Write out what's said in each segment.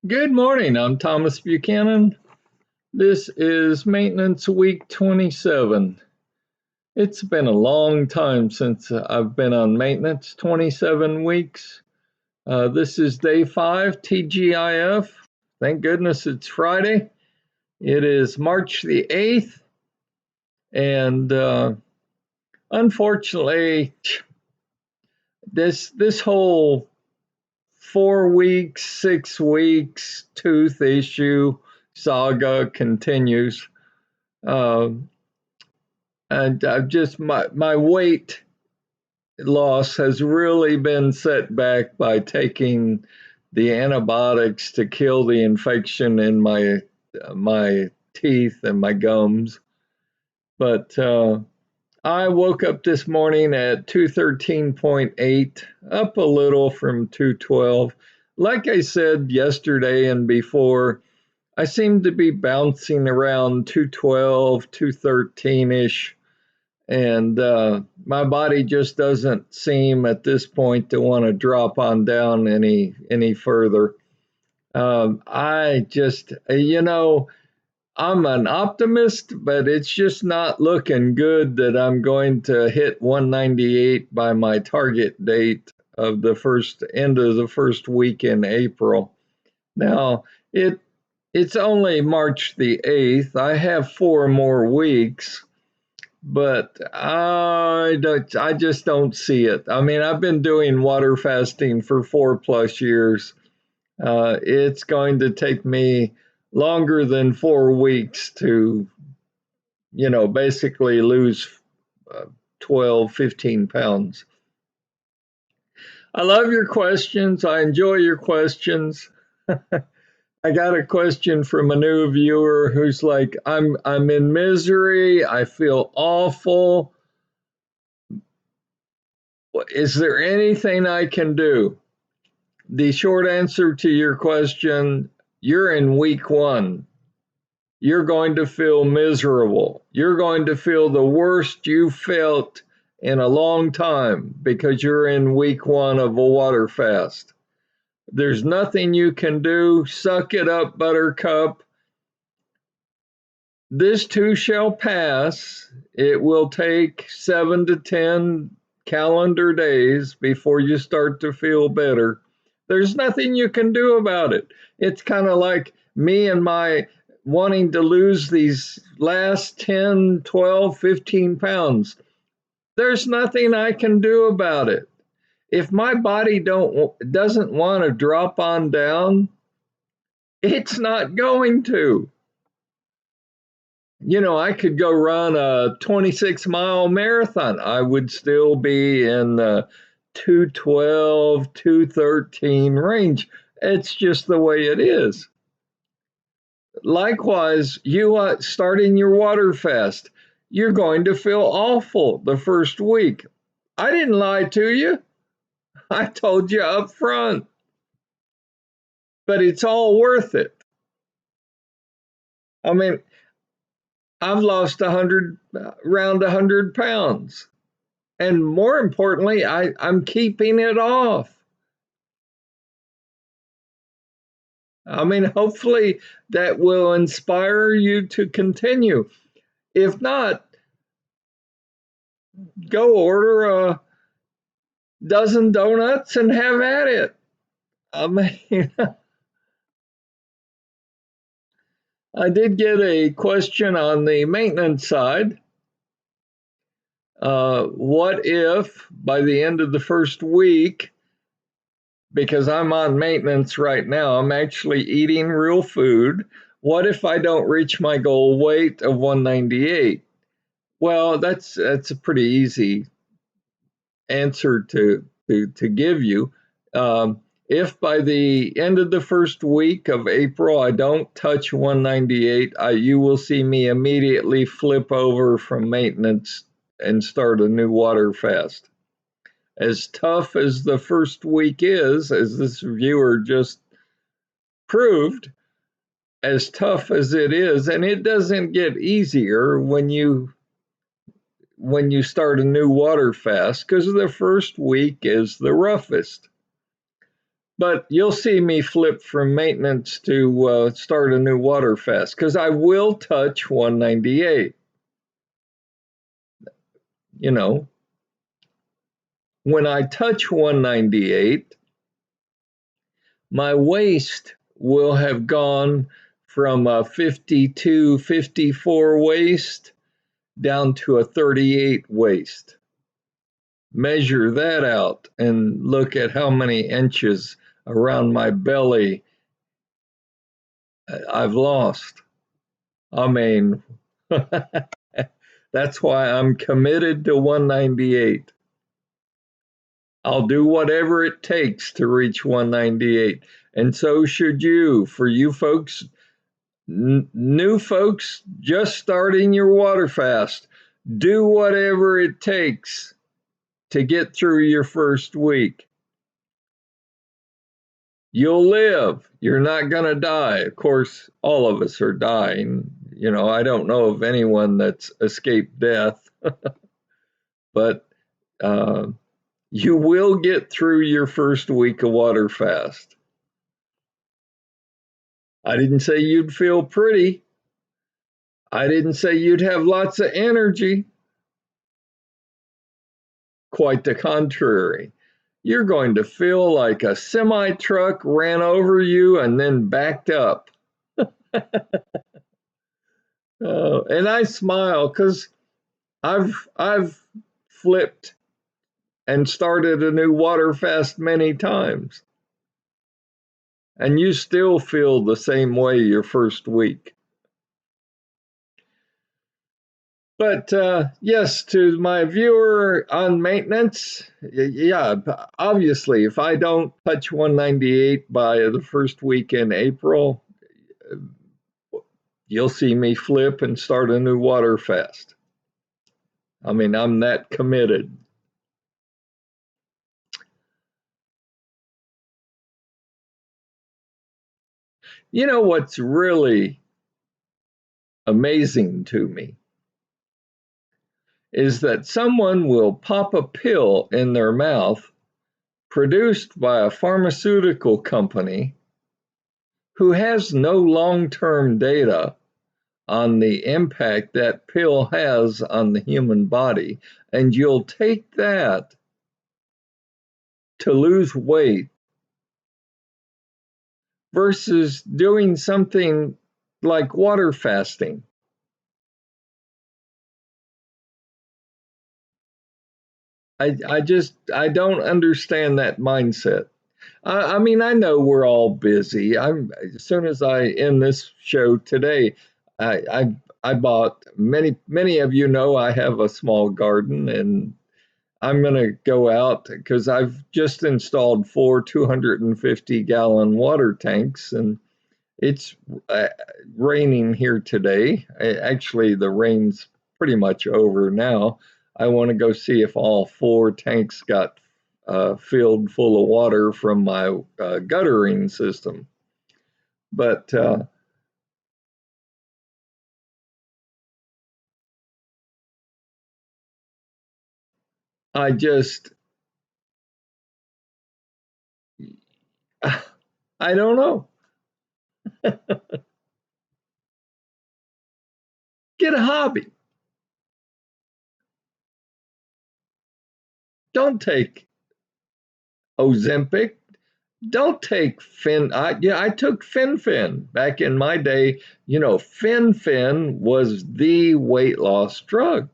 Good morning. I'm Thomas Buchanan. This is Maintenance Week 27. It's been a long time since I've been on maintenance, 27 weeks. This is day 5, TGIF. Thank goodness it's Friday. It is March the 8th. And unfortunately, this whole 4 weeks, 6 weeks tooth issue saga continues. And I've just my weight loss has really been set back by taking the antibiotics to kill the infection in my teeth and my gums. But I woke up this morning at 213.8, up a little from 212. Like I said yesterday and before, I seem to be bouncing around 212, 213-ish, and my body just doesn't seem at this point to want to drop on down any further. I just, I'm an optimist, but it's just not looking good that I'm going to hit 198 by my target date of the end of the first week in April. Now, it's only March the 8th. I have 4 more weeks, but I just don't see it. I mean, I've been doing water fasting for 4+ years. It's going to take me longer than 4 weeks to, basically lose 12, 15 pounds. I love your questions. I enjoy your questions. I got a question from a new viewer who's like, I'm in misery. I feel awful. Is there anything I can do? The short answer to your question, you're in week 1. You're going to feel miserable. You're going to feel the worst you felt in a long time because you're in week 1 of a water fast. There's nothing you can do. Suck it up, Buttercup. This too shall pass. It will take 7 to 10 calendar days before you start to feel better. There's nothing you can do about it. It's kind of like me and my wanting to lose these last 10, 12, 15 pounds. There's nothing I can do about it. If my body doesn't want to drop on down, it's not going to. I could go run a 26-mile marathon. I would still be in the 212, 213 range. It's just the way it is. Likewise, you starting your water fast, you're going to feel awful the first week. I didn't lie to you. I told you up front. But it's all worth it. I mean, I've lost around 100 pounds. And more importantly, I'm keeping it off. I mean, hopefully that will inspire you to continue. If not, go order a dozen donuts and have at it. I mean, I did get a question on the maintenance side. What if by the end of the first week, because I'm on maintenance right now, I'm actually eating real food. What if I don't reach my goal weight of 198? Well, that's a pretty easy answer to give you. If by the end of the first week of April I don't touch 198, you will see me immediately flip over from maintenance and start a new water fast. As tough as the first week is, as this viewer just proved, as tough as it is, and it doesn't get easier when you start a new water fast, because the first week is the roughest. But you'll see me flip from maintenance to start a new Waterfast because I will touch 198. You know, when I touch 198, my waist will have gone from a 52, 54 waist down to a 38 waist. Measure that out and look at how many inches around my belly I've lost. I mean, that's why I'm committed to 198. I'll do whatever it takes to reach 198. And so should you. For you folks, new folks just starting your water fast, do whatever it takes to get through your first week. You'll live. You're not going to die. Of course, all of us are dying. You know, I don't know of anyone that's escaped death, but you will get through your first week of water fast. I didn't say you'd feel pretty. I didn't say you'd have lots of energy. Quite the contrary. You're going to feel like a semi truck ran over you and then backed up. And I smile because I've flipped and started a new water fast many times. And you still feel the same way your first week. But yes, to my viewer on maintenance, yeah, obviously, if I don't touch 198 by the first week in April, you'll see me flip and start a new water fast. I mean, I'm that committed. You know what's really amazing to me is that someone will pop a pill in their mouth produced by a pharmaceutical company who has no long-term data on the impact that pill has on the human body, and you'll take that to lose weight versus doing something like water fasting. I don't understand that mindset. I mean, I know we're all busy. As soon as I end this show today, I bought many of you know I have a small garden, and I'm going to go out because I've just installed 4 250-gallon water tanks, and it's raining here today. Actually, the rain's pretty much over now. I want to go see if all 4 tanks got filled full of water from my guttering system. But I just, I don't know. Get a hobby. Don't take Ozempic. Don't take I took Fen back in my day. You know, Fen was the weight loss drug.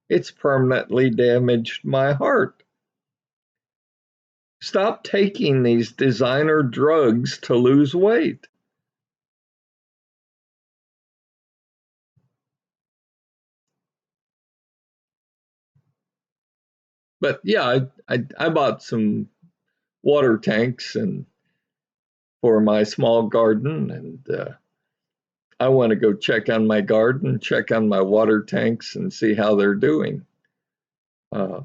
It's permanently damaged my heart. Stop taking these designer drugs to lose weight. But yeah, I bought some water tanks and for my small garden, and I want to go check on my garden, check on my water tanks, and see how they're doing. Uh,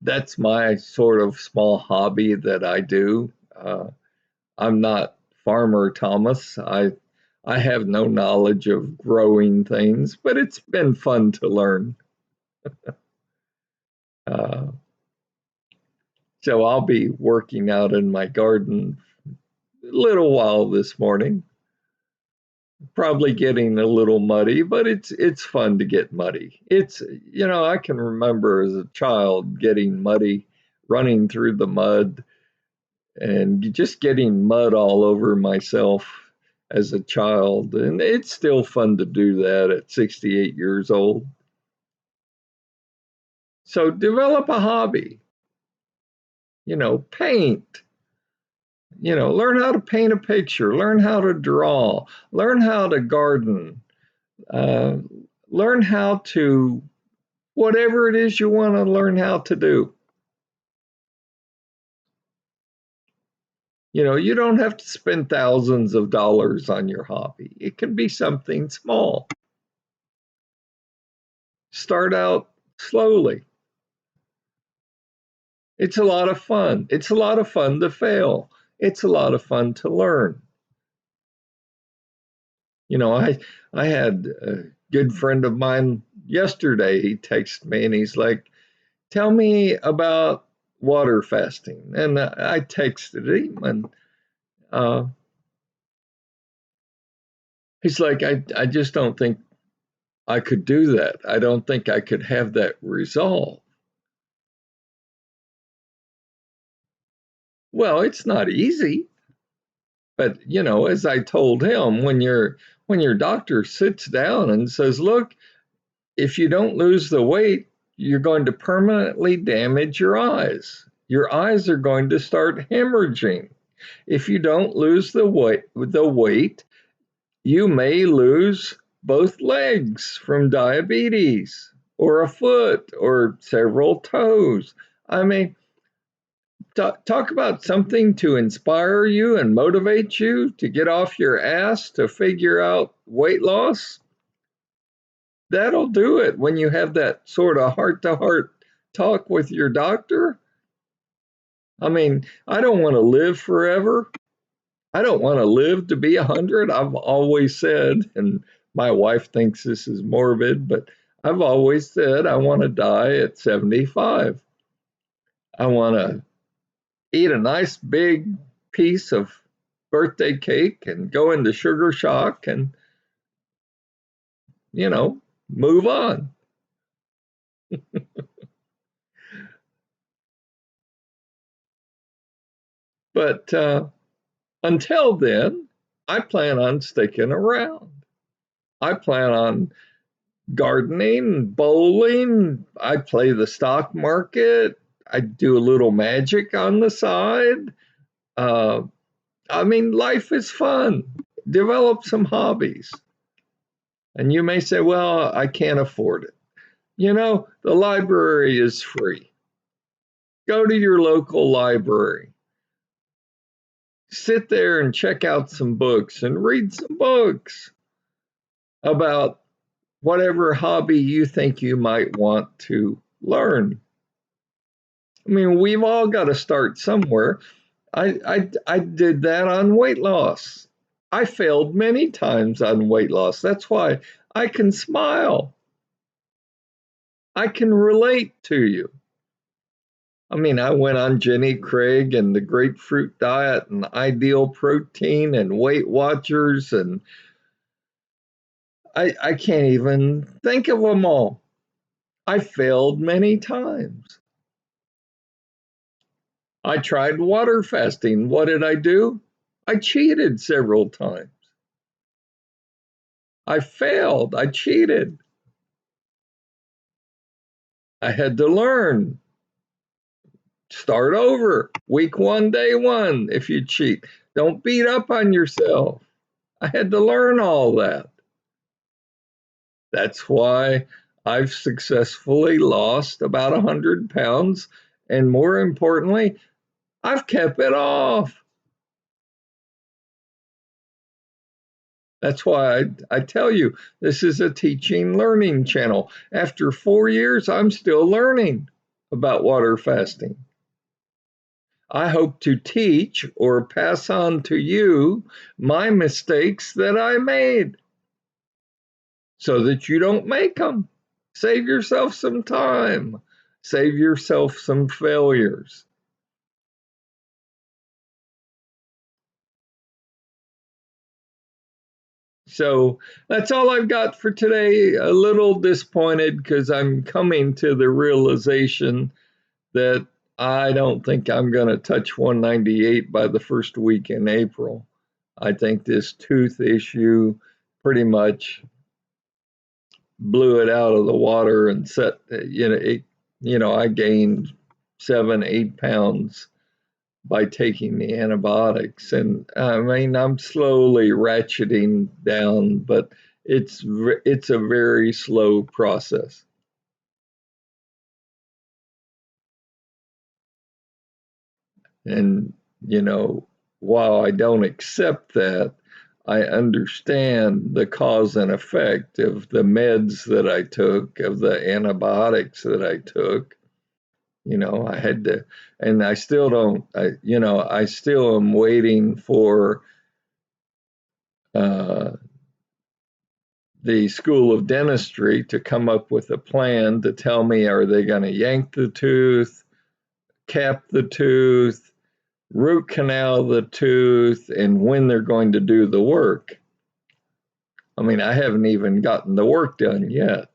that's my sort of small hobby that I do. I'm not Farmer Thomas. I have no knowledge of growing things, but it's been fun to learn. Uh, So I'll be working out in my garden a little while this morning. Probably getting a little muddy, but it's fun to get muddy. It's, I can remember as a child getting muddy, running through the mud, and just getting mud all over myself as a child. And it's still fun to do that at 68 years old. So develop a hobby, paint, learn how to paint a picture, learn how to draw, learn how to garden, uh, learn how to, whatever it is you want to learn how to do. You don't have to spend thousands of dollars on your hobby. It can be something small. Start out slowly. It's a lot of fun. It's a lot of fun to fail. It's a lot of fun to learn. I had a good friend of mine yesterday. He texted me and he's like, "Tell me about water fasting." And I texted him, and he's like, I just don't think I could do that. I don't think I could have that resolve. Well, it's not easy, but as I told him, when your doctor sits down and says, "Look, if you don't lose the weight, you're going to permanently damage your eyes. Your eyes are going to start hemorrhaging. If you don't lose the weight, you may lose both legs from diabetes, or a foot, or several toes." I mean, talk about something to inspire you and motivate you to get off your ass to figure out weight loss. That'll do it when you have that sort of heart to heart talk with your doctor. I mean, I don't want to live forever. I don't want to live to be 100. I've always said, and my wife thinks this is morbid, but I've always said I want to die at 75. I want to eat a nice big piece of birthday cake and go into sugar shock and, move on. But until then, I plan on sticking around. I plan on gardening, bowling. I play the stock market. I do a little magic on the side. Uh, I mean, life is fun. Develop some hobbies. And you may say, "Well, I can't afford it." The library is free. Go to your local library. Sit there and check out some books and read some books about whatever hobby you think you might want to learn. I mean, we've all got to start somewhere. I did that on weight loss. I failed many times on weight loss. That's why I can smile. I can relate to you. I mean, I went on Jenny Craig and the grapefruit diet and ideal protein and Weight Watchers, and I can't even think of them all. I failed many times. I tried water fasting. What did I do? I cheated several times. I failed. I cheated. I had to learn. Start over. Week 1, day 1, if you cheat. Don't beat up on yourself. I had to learn all that. That's why I've successfully lost about 100 pounds. And more importantly, I've kept it off. That's why I tell you, this is a teaching learning channel. After 4 years, I'm still learning about water fasting. I hope to teach or pass on to you my mistakes that I made so that you don't make them. Save yourself some time. Save yourself some failures. So that's all I've got for today. A little disappointed because I'm coming to the realization that I don't think I'm going to touch 198 by the first week in April. I think this tooth issue pretty much blew it out of the water and set, I gained 7, 8 pounds by taking the antibiotics. And I mean, I'm slowly ratcheting down, but it's a very slow process. And, you know, while I don't accept that, I understand the cause and effect of the meds that I took, of the antibiotics that I took. I had to, and I still don't, I still am waiting for uh, the School of Dentistry to come up with a plan to tell me, are they going to yank the tooth, cap the tooth, root canal the tooth, and when they're going to do the work. I mean, I haven't even gotten the work done yet.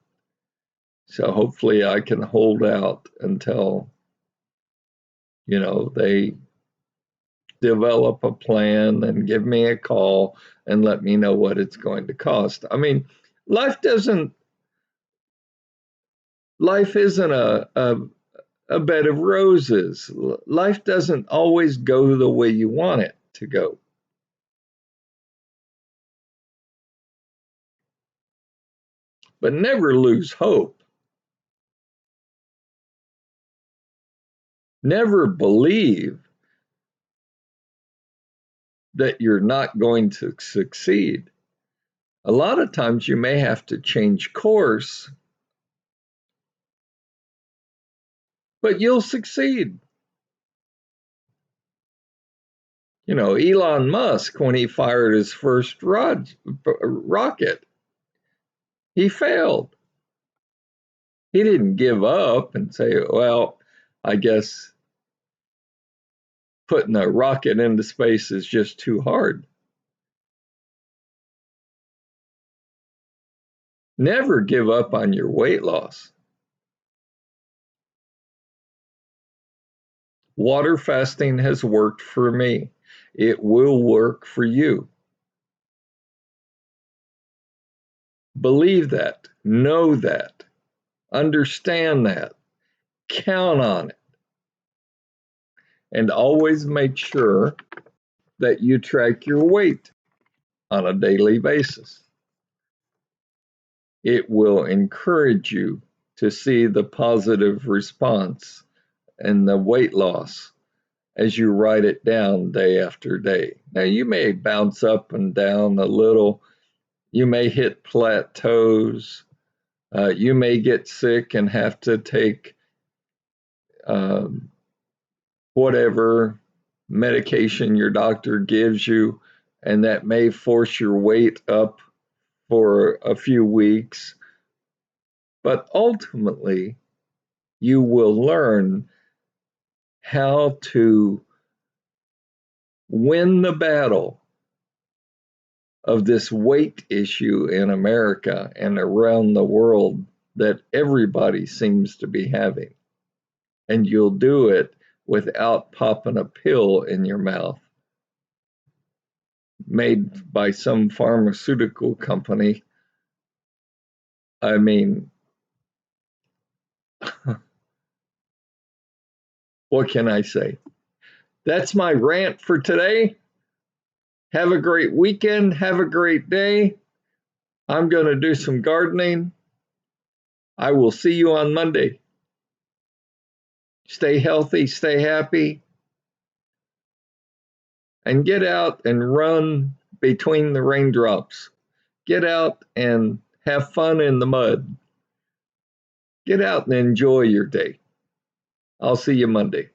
So hopefully I can hold out until, they develop a plan and give me a call and let me know what it's going to cost. I mean, life doesn't, life isn't a bed of roses. Life doesn't always go the way you want it to go. But never lose hope. Never believe that you're not going to succeed. A lot of times you may have to change course, but you'll succeed. Elon Musk, when he fired his first rocket, he failed. He didn't give up and say, well, I guess putting a rocket into space is just too hard. Never give up on your weight loss. Water fasting has worked for me. It will work for you. Believe that, know that, understand that, count on it, and always make sure that you track your weight on a daily basis. It will encourage you to see the positive response and the weight loss as you write it down day after day. Now, you may bounce up and down a little, you may hit plateaus, you may get sick and have to take um, whatever medication your doctor gives you, and that may force your weight up for a few weeks. But ultimately, you will learn how to win the battle of this weight issue in America and around the world that everybody seems to be having. And you'll do it without popping a pill in your mouth made by some pharmaceutical company. I mean, what can I say? That's my rant for today. Have a great weekend. Have a great day. I'm going to do some gardening. I will see you on Monday. Stay healthy, stay happy, and get out and run between the raindrops. Get out and have fun in the mud. Get out and enjoy your day. I'll see you Monday.